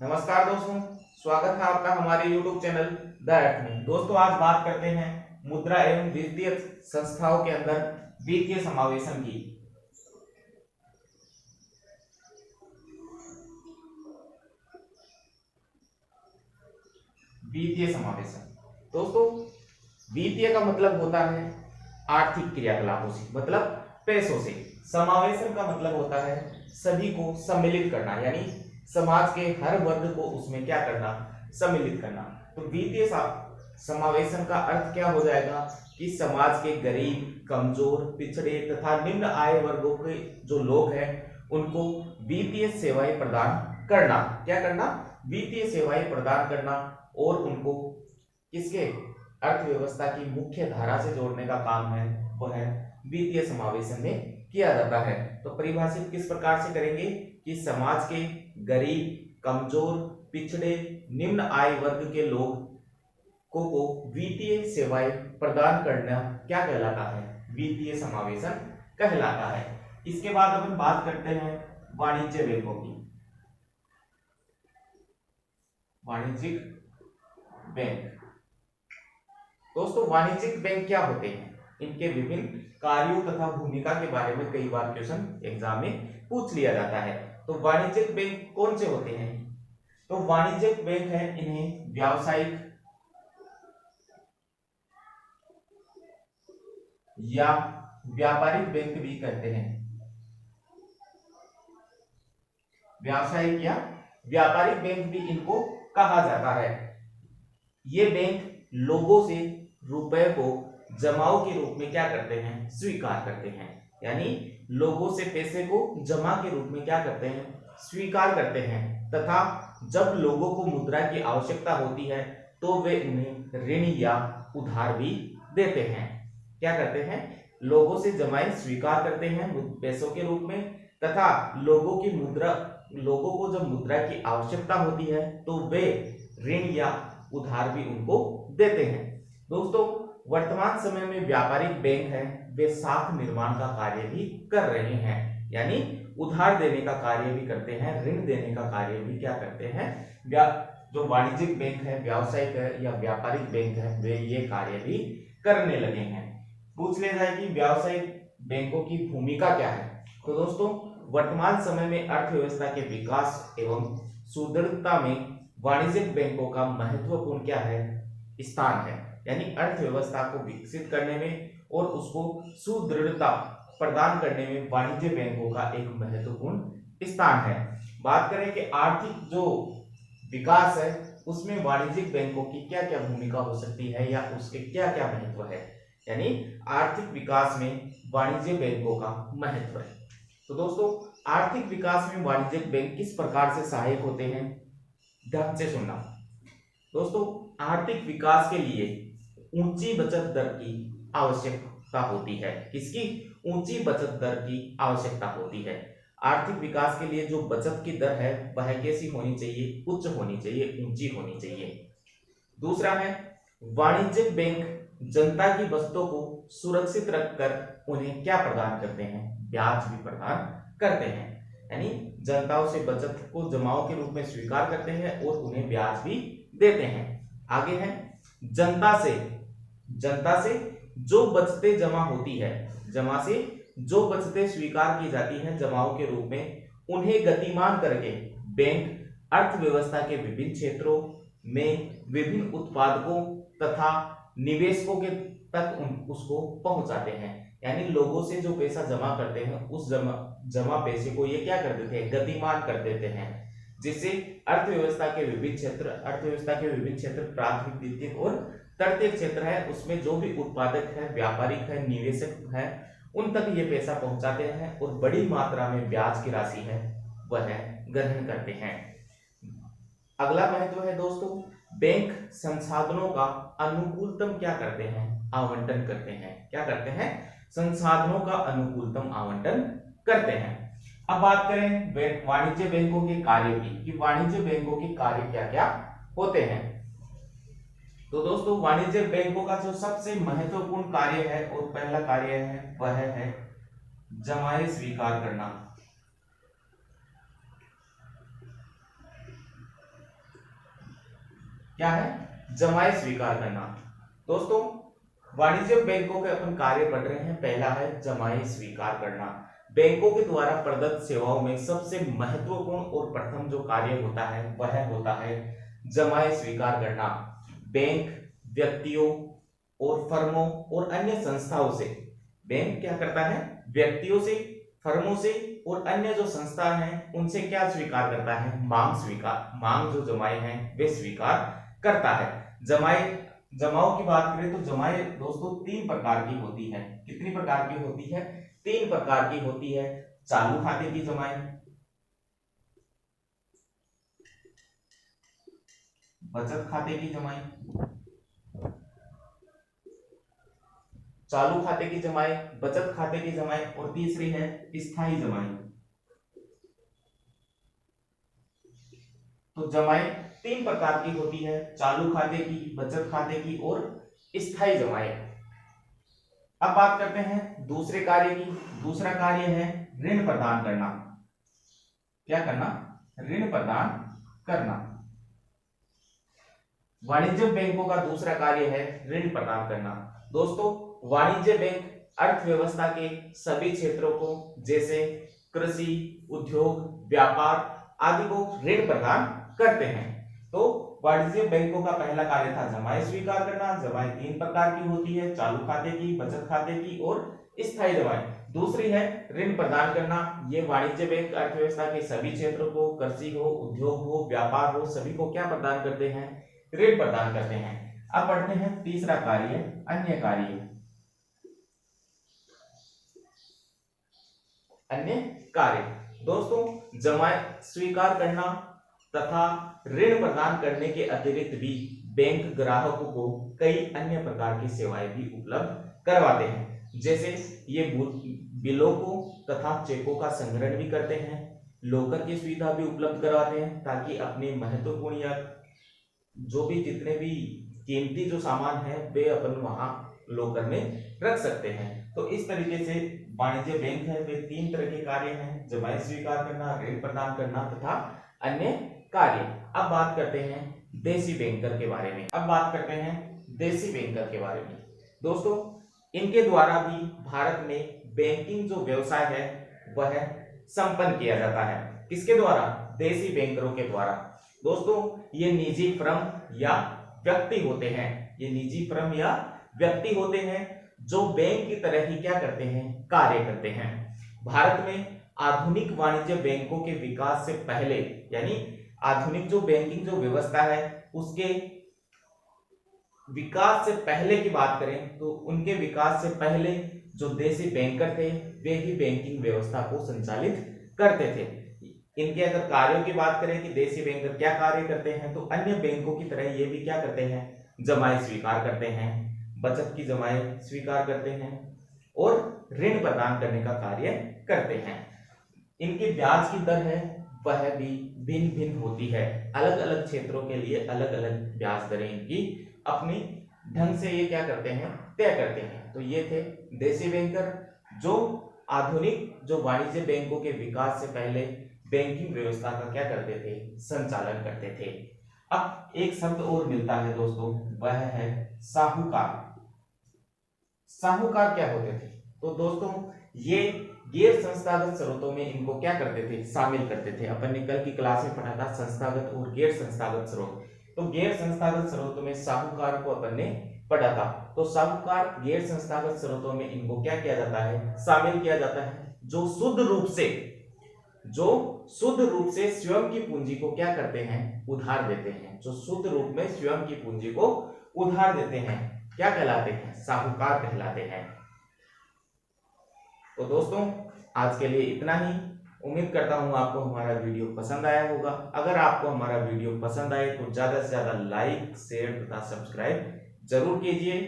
नमस्कार दोस्तों, स्वागत है आपका हमारे YouTube चैनल द अर्थ में। दोस्तों, आज बात करते हैं मुद्रा एवं वित्तीय संस्थाओं के अंदर वित्तीय समावेशन की। वित्तीय समावेशन दोस्तों, वित्तीय का मतलब होता है आर्थिक क्रियाकलापों से, मतलब पैसों से। समावेशन का मतलब होता है सभी को सम्मिलित करना, यानी समाज के हर वर्ग को उसमें क्या करना, सम्मिलित करना। तो वित्तीय समावेशन का अर्थ क्या हो जाएगा कि समाज के गरीब, कमजोर, पिछड़े तथा निम्न आय वर्गों के जो लोग हैं उनको वित्तीय सेवाएं प्रदान करना। क्या करना? वित्तीय सेवाएं प्रदान करना और उनको किसके अर्थव्यवस्था की मुख्य धारा से जोड़ने का काम है, वह है वित्तीय समावेशन में किया जाता है। तो परिभाषित किस प्रकार से करेंगे कि समाज के गरीब, कमजोर, पिछड़े, निम्न आय वर्ग के लोग को वित्तीय सेवाएं प्रदान करना क्या कहलाता है? वित्तीय समावेशन कहलाता है। इसके बाद अपन बात करते हैं वाणिज्य बैंकों की। वाणिज्यिक बैंक दोस्तों, वाणिज्यिक बैंक क्या होते हैं? इनके विभिन्न कार्यों तथा भूमिका के बारे में कई बार क्वेश्चन एग्जाम में पूछ लिया जाता है। तो वाणिज्यिक बैंक कौन से होते हैं? तो वाणिज्यिक बैंक है, इन्हें व्यावसायिक या व्यापारिक बैंक भी कहते हैं। व्यावसायिक या व्यापारिक बैंक भी इनको कहा जाता है। ये बैंक लोगों से रुपए को जमाओ के रूप में क्या करते हैं? स्वीकार करते हैं। यानी लोगों से पैसे को जमा के रूप में क्या करते हैं? स्वीकार करते हैं। तथा जब लोगों को मुद्रा की आवश्यकता होती है तो वे उन्हें ऋण या उधार भी देते हैं। क्या करते हैं? लोगों से जमाएं स्वीकार करते हैं पैसों के रूप में, तथा लोगों को जब मुद्रा की आवश्यकता होती है तो वे ऋण या उधार भी उनको देते हैं। दोस्तों, वर्तमान समय में व्यापारिक बैंक है, वे साख निर्माण का कार्य भी कर रहे हैं। यानी उधार देने का कार्य भी करते हैं, ऋण देने का कार्य भी क्या करते हैं? जो वाणिज्यिक बैंक है, व्यावसायिक है या व्यापारिक बैंक है, वे ये कार्य भी करने लगे हैं। पूछ ले जाए कि व्यावसायिक बैंकों की भूमिका क्या है? तो दोस्तों, वर्तमान समय में अर्थव्यवस्था के विकास एवं सुदृढ़ता में वाणिज्यिक बैंकों का महत्वपूर्ण क्या है? स्थान है। यानी अर्थव्यवस्था को विकसित करने में और उसको सुदृढ़ता प्रदान करने में वाणिज्य बैंकों का एक महत्वपूर्ण स्थान है। बात करें कि आर्थिक जो विकास है उसमें वाणिज्यिक बैंकों की क्या क्या भूमिका हो सकती है या उसके क्या क्या महत्व है, यानी आर्थिक विकास में वाणिज्य बैंकों का महत्व है। तो दोस्तों, आर्थिक विकास में वाणिज्यिक बैंक किस प्रकार से सहायक होते हैं? ध्यान से सुनना। दोस्तों, आर्थिक विकास के लिए ऊंची बचत दर की आवश्यकता होती है। किसकी? ऊंची बचत दर की आवश्यकता होती है। आर्थिक विकास के लिए जो बचत की दर है वह कैसी होनी चाहिए? उच्च होनी चाहिए, ऊंची होनी चाहिए। दूसरा है, वाणिज्यिक बैंक जनता की बचतों को सुरक्षित रखकर उन्हें क्या प्रदान करते हैं? ब्याज भी प्रदान करते हैं। यानी जनताओं से बचत को जमाओ के रूप में स्वीकार करते हैं और उन्हें ब्याज भी देते हैं। आगे है, जनता से जो बचतें जमा होती है, जमा से जो बचतें स्वीकार की जाती हैं जमाओं के रूप में, उन्हें गतिमान करके बैंक अर्थव्यवस्था के विभिन्न क्षेत्रों में विभिन्न उत्पादकों तथा निवेशकों के तक उसको पहुंचाते हैं। यानी लोगों से जो पैसा जमा करते हैं उस जमा पैसे को ये क्या कर देते हैं? गतिमान कर देते हैं, जिससे अर्थव्यवस्था के विभिन्न क्षेत्र प्राथमिक, द्वितीयक और तृतीयक क्षेत्र है, उसमें जो भी उत्पादक है, व्यापारिक है, निवेशक है, उन तक ये पैसा पहुंचाते हैं और बड़ी मात्रा में ब्याज की राशि है वह ग्रहण करते हैं। अगला महत्व है दोस्तों, बैंक संसाधनों का अनुकूलतम क्या करते हैं? आवंटन करते हैं। क्या करते हैं? संसाधनों का अनुकूलतम आवंटन करते हैं। अब बात करें वाणिज्य बैंकों के कार्य की, कि वाणिज्य बैंकों के कार्य क्या क्या होते हैं। तो दोस्तों, वाणिज्य बैंकों का जो सबसे महत्वपूर्ण कार्य है और पहला कार्य है वह है जमाएं स्वीकार करना। क्या है, जमाए स्वीकार करना। दोस्तों वाणिज्यिक बैंकों के अपन कार्य पढ़ रहे हैं। पहला है जमाए स्वीकार करना। बैंकों के द्वारा प्रदत्त सेवाओं में सबसे महत्वपूर्ण और प्रथम जो कार्य होता है वह होता है जमाए स्वीकार करना। बैंक व्यक्तियों और फर्मों और अन्य संस्थाओं से, बैंक क्या करता है, व्यक्तियों से, फर्मों से और अन्य जो संस्था हैं उनसे क्या स्वीकार करता है, मांग स्वीकार, मांग जो जमाए हैं वे स्वीकार करता है। जमाओं की बात करें तो जमाए दोस्तों 3 प्रकार की होती है। कितनी प्रकार की होती है, 3 प्रकार की होती है। चालू खाते की जमाए, बचत खाते की जमाए, चालू खाते की जमाए, बचत खाते की जमाए और तीसरी है स्थायी जमाए। तो जमाए 3 प्रकार की होती है, चालू खाते की, बचत खाते की और स्थायी जमाए। अब बात करते हैं दूसरे कार्य की। दूसरा कार्य है ऋण प्रदान करना। क्या करना, ऋण प्रदान करना। वाणिज्य बैंकों का दूसरा कार्य है ऋण प्रदान करना। दोस्तों वाणिज्य बैंक अर्थव्यवस्था के सभी क्षेत्रों को जैसे कृषि, उद्योग, व्यापार आदि को ऋण प्रदान करते हैं। तो वाणिज्य बैंकों का पहला कार्य था जमाए स्वीकार करना। जमाए 3 प्रकार की होती है, चालू खाते की, बचत खाते की और स्थायी जमाए। दूसरी है ऋण प्रदान करना। ये वाणिज्य बैंक अर्थव्यवस्था के सभी क्षेत्रों को, कृषि हो, उद्योग हो, व्यापार हो, सभी को क्या प्रदान करते हैं, ऋण प्रदान करते हैं। अब बढ़ते हैं तीसरा कार्य, अन्य कार्य। अन्य कार्य दोस्तों जमाए स्वीकार करना तथा ऋण प्रदान करने के अतिरिक्त भी बैंक ग्राहकों को कई अन्य प्रकार की सेवाएं भी उपलब्ध करवाते हैं। जैसे ये बिलों को तथा चेकों का संग्रहण भी करते हैं, लॉकर की सुविधा भी उपलब्ध करवाते हैं ताकि अपने महत्वपूर्ण या जो भी जितने भी कीमती जो सामान है वे अपन वहां लॉकर में रख सकते हैं। तो इस तरीके से वाणिज्य बैंक है वे 3 तरह के कार्य हैं, जमाए स्वीकार करना, ऋण प्रदान करना तथा अन्य कार्य। अब बात करते हैं देसी बैंकर के बारे में। अब बात करते हैं देसी बैंकर के बारे में। दोस्तों इनके द्वारा भी भारत में बैंकिंग जो व्यवसाय है वह संपन्न किया जाता है। किसके द्वारा, देसी बैंकरों के द्वारा। दोस्तों ये निजी फर्म या व्यक्ति होते हैं, ये निजी फर्म या व्यक्ति होते हैं जो बैंक की तरह ही क्या करते हैं, कार्य करते हैं। भारत में आधुनिक वाणिज्य बैंकों के विकास से पहले, यानी आधुनिक जो बैंकिंग जो व्यवस्था है उसके विकास से पहले की बात करें तो उनके विकास से पहले जो देसी बैंकर थे वे ही बैंकिंग व्यवस्था को संचालित करते थे। इनके अगर कार्यों की बात करें कि देसी बैंकर क्या कार्य करते हैं तो अन्य बैंकों की तरह ये भी क्या करते हैं, जमाए स्वीकार करते हैं, बचत की जमाए स्वीकार करते हैं और ऋण प्रदान करने का कार्य करते हैं। इनकी ब्याज की दर है वह भी भिन्न भिन्न होती है, अलग अलग क्षेत्रों के लिए अलग अलग ब्याज दरें इनकी अपनी ढंग से ये क्या करते हैं, तय करते हैं। तो ये थे देसी बैंकर जो आधुनिक जो वाणिज्य बैंकों के विकास से पहले बैंकिंग व्यवस्था का क्या करते थे, संचालन करते थे। अब एक शब्द और मिलता है दोस्तों, वह है साहूकार। साहूकार क्या होते थे, तो दोस्तों ये गैर संस्थागत स्रोतों में इनको क्या करते थे, शामिल करते थे। अपन ने कल की क्लास में पढ़ा था संस्थागत और गैर संस्थागत स्रोत। तो गैर संस्थागत स्रोतों में साहूकार को अपन ने पढ़ा था। तो साहूकार गैर संस्थागत स्रोतों में इनको क्या किया जाता है, शामिल किया जाता है, जो शुद्ध रूप से स्वयं की पूंजी को क्या करते हैं, उधार देते हैं। जो शुद्ध रूप में स्वयं की पूंजी को उधार देते हैं क्या कहलाते हैं, साहूकार कहलाते हैं। तो दोस्तों आज के लिए इतना ही। उम्मीद करता हूं आपको हमारा वीडियो पसंद आया होगा। अगर आपको हमारा वीडियो पसंद आए तो ज्यादा से ज्यादा लाइक, शेयर तथा सब्सक्राइब जरूर कीजिए।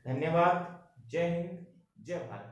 धन्यवाद। जय हिंद, जय भारत।